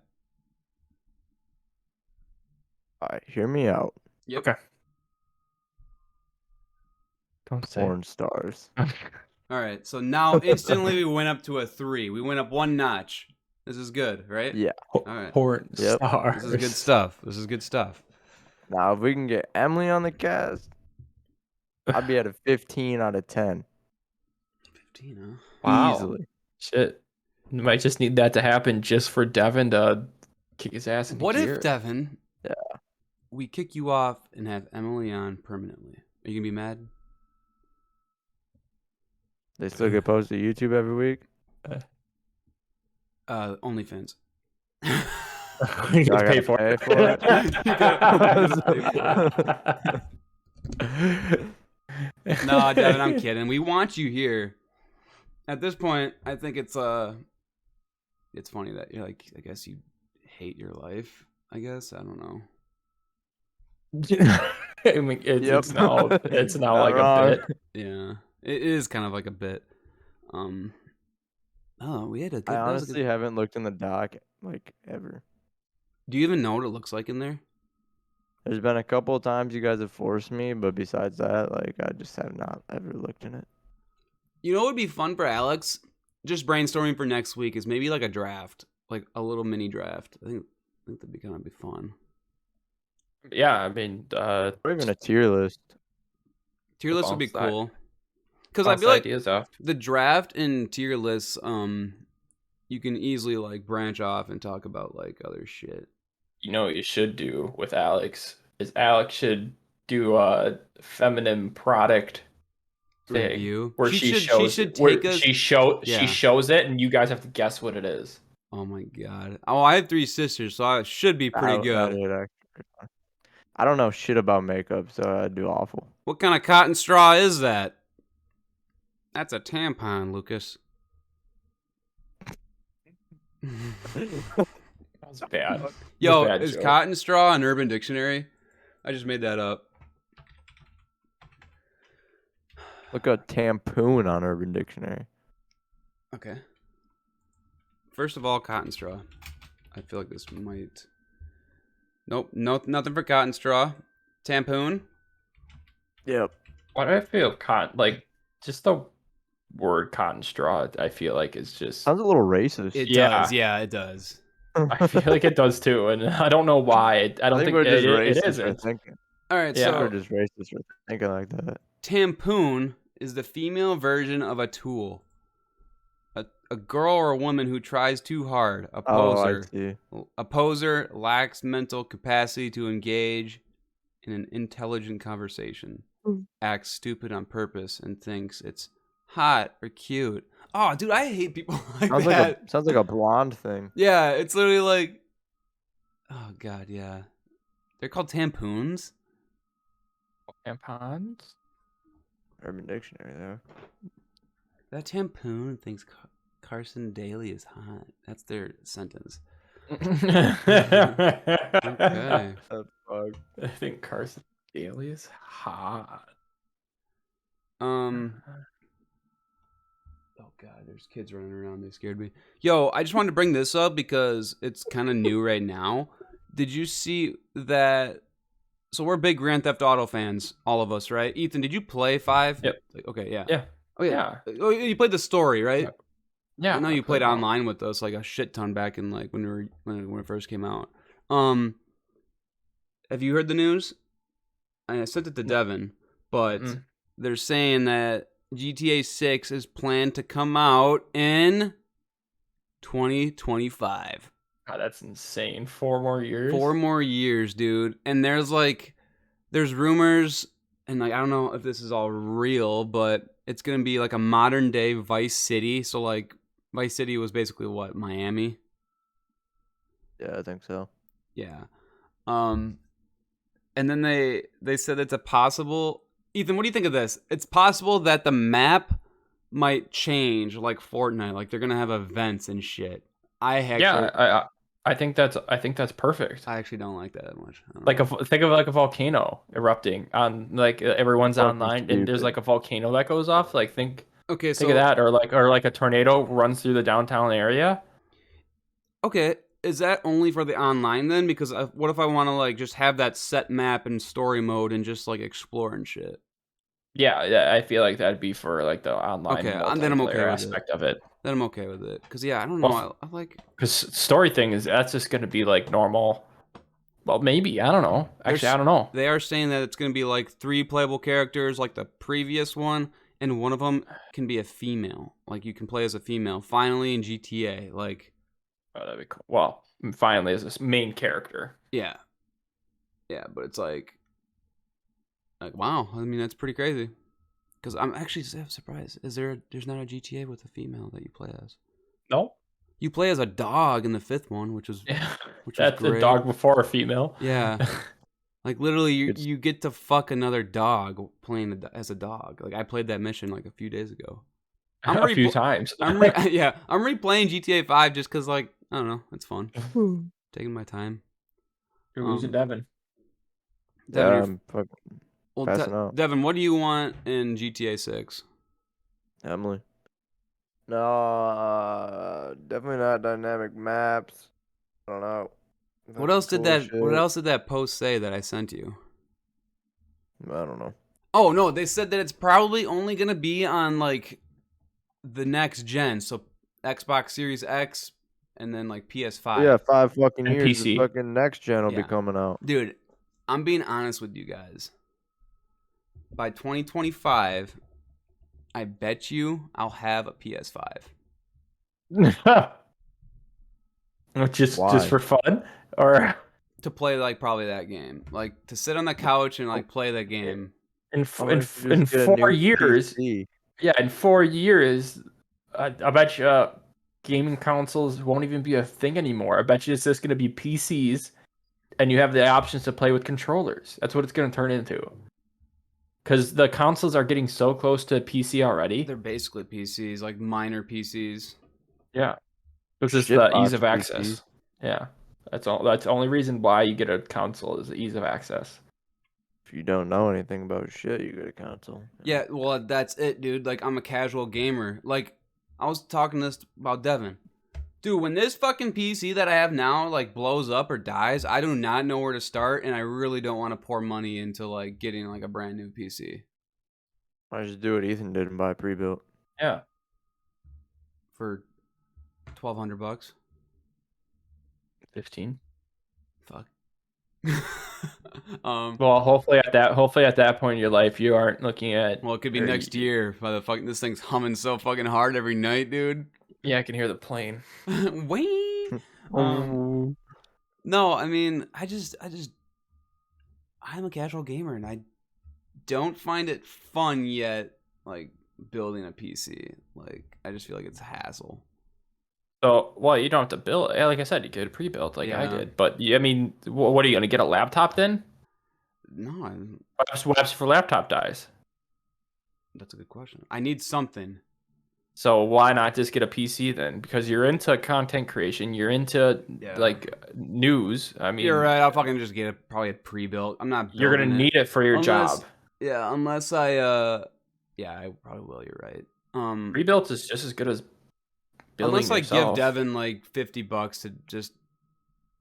All right, hear me out. Yep. Okay. Don't say. Porn stars. All right. So now instantly we went up to a 3. We went up 1 notch. This is good, right? Yeah. All right. Porn Yep. stars. This is good stuff. This is good stuff. Now, if we can get Emily on the cast, I'd be at a 15 out of 10. 15, huh? Wow. Easily. Shit. You might just need that to happen just for Devin to kick his ass into What gear. if, Devin? Yeah. We kick you off and have Emily on permanently. Are you gonna be mad? They still get posted to YouTube every week. OnlyFans. You I gotta pay gotta for pay it. for it? No, Devin, I'm kidding. We want you here. At this point, I think it's funny that you're like, I guess you hate your life. I guess I don't know. I mean, it's now Not like wrong. a bit. Yeah, it is kind of like a bit. Oh, we had a good. I that was a honestly good- haven't looked in the doc like ever. Do you even know what it looks like in there? There's been a couple of times you guys have forced me, but besides that, like I just have not ever looked in it. You know what would be fun for Alex? Just brainstorming for next week is maybe like a draft, like a little mini draft. I think that'd be kind of be fun. Yeah, I mean, Or even a tier list. Tier list would be bounce that- cool. Because I bounce feel like ideas off. the draft and tier lists, you can easily like branch off and talk about like other shit. You know what you should do with Alex is Alex should do a feminine product thing Review. where She shows should where take us. she Yeah. shows it and you guys have to guess what it is. Oh my god. Oh, I have 3 sisters, so I should be pretty That good. would actually be fun. I don't know shit about makeup, so I'd do awful. What kind of cotton straw is that? That's a tampon, Lucas. That was bad. Yo, Bad is joke. cotton straw an Urban Dictionary? I just made that up. Look at tampoon on Urban Dictionary. Okay. First of all, cotton straw. I feel like this might. Nope, nothing for cotton straw. Tampoon. Yep. Why do I feel cotton like just the word cotton straw? I feel like is just. Sounds a little racist. It Yeah. does. Yeah, it does. I feel like it does too, and I don't know why. I don't I think we're just it racist for isn't. thinking. All right, Yeah. We're so just racist for thinking like that. tampoon is the female version of a tool. A girl or a woman who tries too hard. A Oh, I poser. see. A poser lacks mental capacity to engage in an intelligent conversation, acts stupid on purpose, and thinks it's hot or cute. Oh, dude, I hate people like Sounds that. sounds like a blonde thing. Yeah, it's literally like, oh god, yeah. They're called tampoons. Tampons. Urban Dictionary there. That tampoon thinks Carson Daly is hot. That's their sentence. Okay. That's fucked. I think Carson Daly is hot. Oh god, there's kids running around. They scared me. Yo, I just wanted to bring this up because it's kind of new right now. Did you see that? So we're big Grand Theft Auto fans, all of us, right? Ethan, did you play 5? Yep. Like, okay, yeah. Yeah. Oh yeah. Oh, you played the story, right? Yeah. I know you I played played online with us like a shit ton back in like when it first came out. Have you heard the news? I sent it to Devin, but they're saying that GTA 6 is planned to come out in 2025. God, that's insane. 4 more years. 4 more years, dude. And there's rumors, and like I don't know if this is all real, but it's gonna be like a modern day Vice City. So like Vice City was basically what, Miami? Yeah, I think so. Yeah. And then they said it's a possible. Ethan, what do you think of this? It's possible that the map might change like Fortnite, like they're gonna have events and shit. I think that's perfect. I actually don't like that much. Like think of like a volcano erupting on like everyone's Fucking online and there's stupid. like a volcano that goes off. Like think Okay, of that or like a tornado runs through the downtown area. Okay, is that only for the online then? Because what if I want to like just have that set map and story mode and just like explore and shit? Yeah, I feel like that'd be for like the online Okay, then I'm okay multiplayer with it. aspect of it. Then I'm okay with it. Cause yeah, I don't know. Well, I like. Because story thing that's just gonna be like normal. Well, maybe I don't know. Actually, I don't know. They are saying that it's gonna be like 3 playable characters, like the previous one, and one of them can be a female. Like you can play as a female. Finally in GTA, like. Oh, that'd be cool. Well, finally, as this main character. Yeah. Yeah, but it's like wow. I mean, that's pretty crazy. Because I'm actually surprised. There's not a GTA with a female that you play as? No. You play as a dog in the 5th one, which was That's great. a dog before a female. Yeah. Like literally, you get to fuck another dog playing as a dog. Like I played that mission like a few days ago. A few times. I'm replaying GTA 5 just because like I don't know, it's fun. Taking my time. You're losing Devin. Devin, Yeah, I'm fucking passing out. Devin, what do you want in GTA 6? Emily. No, definitely not dynamic maps. I don't know. What else did Cool that? shit. What else did that post say that I sent you? I don't know. Oh no, they said that it's probably only gonna be on like the next gen, so Xbox Series X and then like PS5. Yeah, 5 fucking And years. PC. The fucking next gen will Yeah. be coming out. Dude, I'm being honest with you guys. By 2025, I bet you I'll have a PS5. just Why? for fun, or To play like probably that game. Like to sit on the couch and like play that game. in Why don't you just in get a 4 new years. PC? Yeah, in 4 years, I bet you gaming consoles won't even be a thing anymore. I bet you it's just going to be PCs, and you have the options to play with controllers. That's what it's going to turn into. Because the consoles are getting so close to PC already. They're basically PCs, like minor PCs. Yeah, it's just Shitbox the ease of access. PCs. Yeah, that's all. That's the only reason why you get a console is the ease of access. If you don't know anything about shit, you get a console. Yeah, well, that's it, dude. Like, I'm a casual gamer. Like, I was talking this about Devin. Dude, when this fucking PC that I have now, like, blows up or dies, I do not know where to start, and I really don't want to pour money into, like, getting, like, a brand new PC. I just do what Ethan did and buy pre-built. Yeah, For $1,200. 15. Fuck. Well, hopefully at that point in your life, you aren't looking at. Well, it could be or next year. Motherfucking, this thing's humming so fucking hard every night, dude. Yeah, I can hear the plane. Wait. No, I mean, I'm a casual gamer, and I don't find it fun yet, like, building a PC. Like, I just feel like it's a hassle. So, well, you don't have to build. Yeah, like I said, you could pre-built like I Yeah. did. But I mean, what are you gonna get a laptop then? No, What happens if your laptop dies? that's a good question. I need something. So why not just get a PC then? Because you're into content creation, you're into Yeah. like news. I mean, You're right. I'll fucking just get probably a pre-built. I'm not. you're gonna building need it for your Unless- job. Yeah, unless I. Yeah, I probably will. You're right. Pre-built is just as good as building Unless like yourself. give Devin like $50 to just,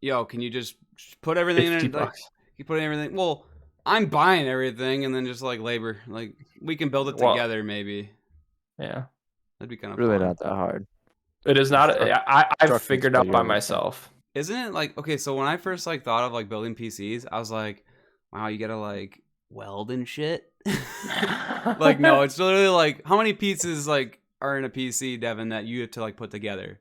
yo, can you just put everything in? 50 Like, bucks. you put everything. Well, I'm buying everything, and then just like labor, like we can build it Well, together. Maybe Yeah, that'd be kind of Really fun. not that hard. it is not. I've Instructions figured tell out you by everything. myself. Isn't it like okay? So when I first like thought of like building PCs, I was like, wow, you gotta like weld and shit. Like no, it's literally like how many pieces like are in a PC, Devin, that you have to like put together?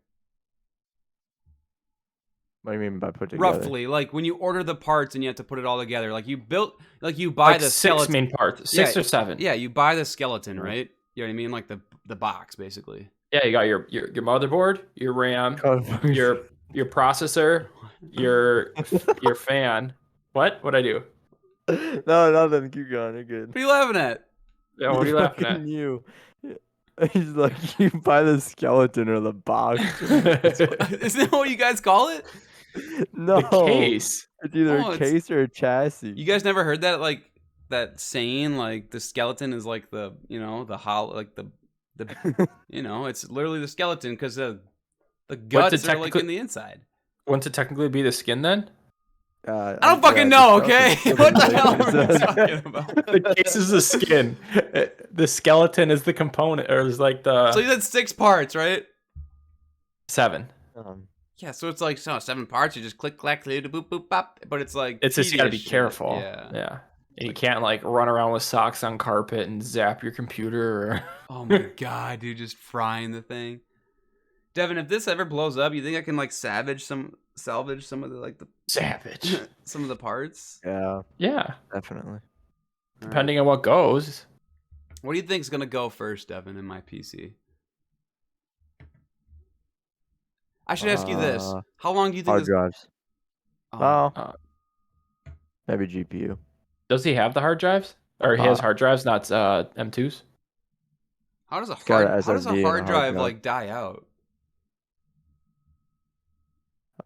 What do you mean by put together? Roughly, like when you order the parts and you have to put it all together, like you built, like you buy Like the 6 skeleton. main parts, 6 Yeah, or 7. Yeah, you buy the skeleton, Yeah. right? You know what I mean, like the box, basically. Yeah, you got your motherboard, your RAM, your processor, your fan. What'd I do? No, nothing. Keep going. You're good. What are you laughing at? Yeah, what are you laughing at? Fucking You. He's like, you buy the skeleton or the box. Isn't that what you guys call it? No. The case. It's either Oh, a it's- case or a chassis. You guys never heard that, like that saying, like the skeleton is like the, you know, the hollow, like the, you know, it's literally the skeleton because the guts are like in the inside. Wouldn't it technically be the skin then? I don't fucking know, okay? What the hell are we we talking about? The case is the skin. The skeleton is the component, or is like the So you said 6 parts, right? 7. Yeah, so it's like 7 parts. You just click, clack, boop, boop, bop. But it's like It's just you gotta be tedious shit. careful. Yeah. Yeah. And you can't like run around with socks on carpet and zap your computer. Or... Oh my god, dude, just frying the thing. Devin, if this ever blows up, you think I can like salvage some of the like the Savage. some of the parts? Yeah, Yeah. definitely. Depending on what goes. What do you think's gonna go first, Devin, in my PC? I should ask you this: how long do you think Hard this? drives. Oh, Well, maybe GPU. Does he have the hard drives? Or he has hard drives, not M2s? how does a got an hard SSD and a hard hard drive drive. like die out?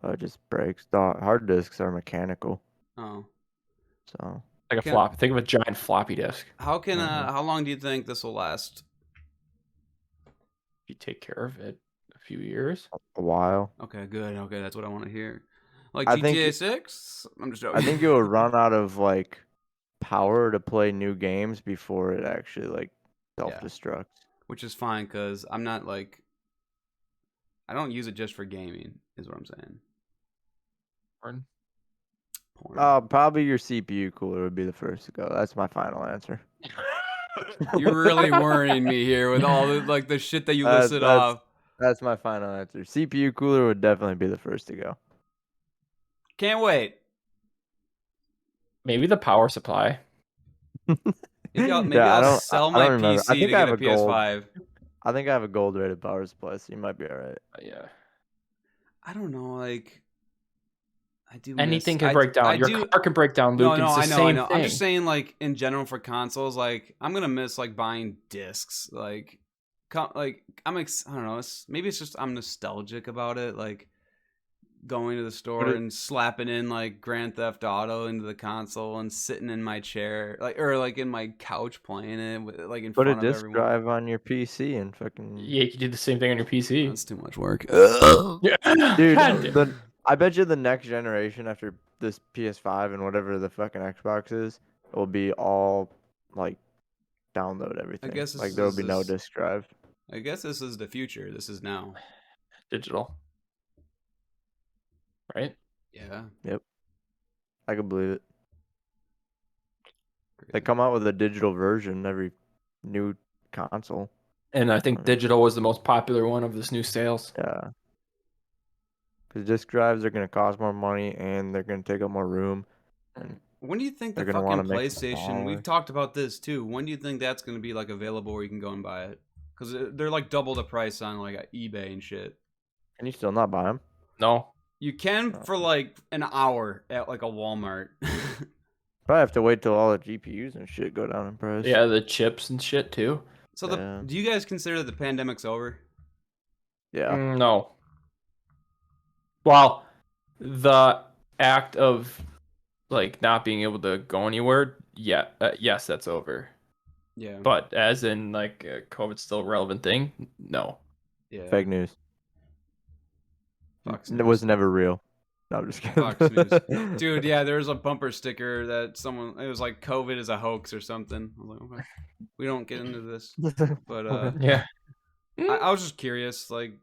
It just breaks. The hard disks are mechanical, Oh, so Like a Can- flop. Think of a giant floppy disk. how can Mhm. how long do you think this will last? If you take care of it a few years. a while. Okay, good. Okay, that's what I want to hear. Like I think GTA it- 6? I'm just joking. I think it will run out of like power to play new games before it actually like self-destructs. Which is fine because I'm not like I don't use it just for gaming. Is what I'm saying. Porn. Porn. Probably your CPU cooler would be the first to go. That's my final answer. You're really worrying me here with all the like the shit that you That's- listed that's- off. That's my final answer. CPU cooler would definitely be the first to go. Can't wait. Maybe the power supply. Maybe I'll I don't- sell I my don't remember. PC I think to I get have a a gold. PS5. I think I have a gold rated power supply, so you might be all right. Yeah. I don't know, like I do. Anything miss, can I, break down. I Your do, car can break down, Luke. No, it's the I know, same I know. thing. I'm just saying, like in general for consoles, like I'm gonna miss like buying discs. Like, I don't know. Maybe it's just I'm nostalgic about it. Like going to the store and slapping in like Grand Theft Auto into the console and sitting in my chair, like in my couch playing it, like in Put front a of disk everyone. drive on your PC and fucking. Yeah, you can do the same thing on your PC. That's too much work. Yeah. Dude, God damn. I bet you the next generation after this PS5 and whatever the fucking Xbox is, it will be all like download everything. guess like this there will is be no this- disk drive. I guess this is the future. This is now. Digital. Right? Yeah. I can believe it. They come out with a digital version every new console. And I think digital was the most popular one of this new sales. Yeah. Because disk drives are going to cost more money and they're going to take up more room. And When do you think the They're gonna wanna fucking make it PlayStation? smaller. We've talked about this too. When do you think that's gonna be like available where you can go and buy it? Because they're like double the price on like eBay and shit. can you still not buy them? No. You can for like an hour at like a Walmart. Probably have to wait till all the GPUs and shit go down in price. Yeah, the chips and shit too. So Yeah. do you guys consider the pandemic's over? Yeah. No. Well, the act of like not being able to go anywhere, yes, that's over. Yeah. But as in like COVID's still a relevant thing, no. yeah. Fake news. Fox It News. was never real. No, I'm just kidding. Fox News. Dude, yeah, there was a bumper sticker that it was like COVID is a hoax or something. I was like, okay, we don't get into this, but Yeah. I was just curious, like,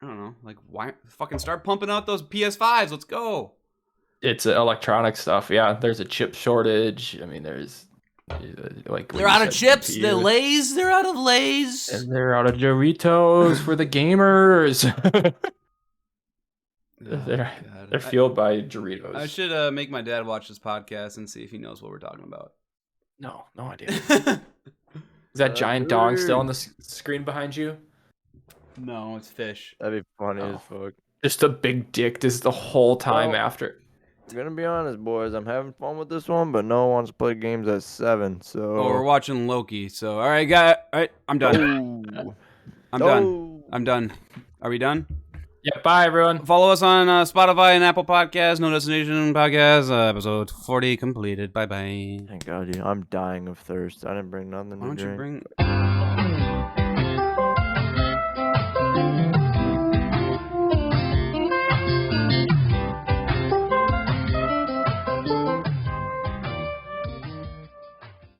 I don't know, like, why fucking start pumping out those PS5s? Let's go. It's electronic stuff. Yeah, there's a chip shortage. I mean, there's like They're out of chips. They're Lays. They're out of Lays. And they're out of Doritos for the gamers. They're fueled by Doritos. I should make my dad watch this podcast and see if he knows what we're talking about. No idea. Is that giant dong still on the screen behind you? No, it's fish. That'd be funny Oh. as fuck. Just a big dick this the whole time Well, after. I'm gonna be honest, boys. I'm having fun with this one, but no one wants to play games at 7. So. Oh, we're watching Loki. So, all right, I'm done. Oh. I'm done. Oh. I'm done. Are we done? Yeah, bye everyone. Follow us on Spotify and Apple Podcasts. No Destination Podcast. Episode 40 completed. Bye bye. Thank God, dude. I'm dying of thirst. I didn't bring nothing Why to don't you drink. bring?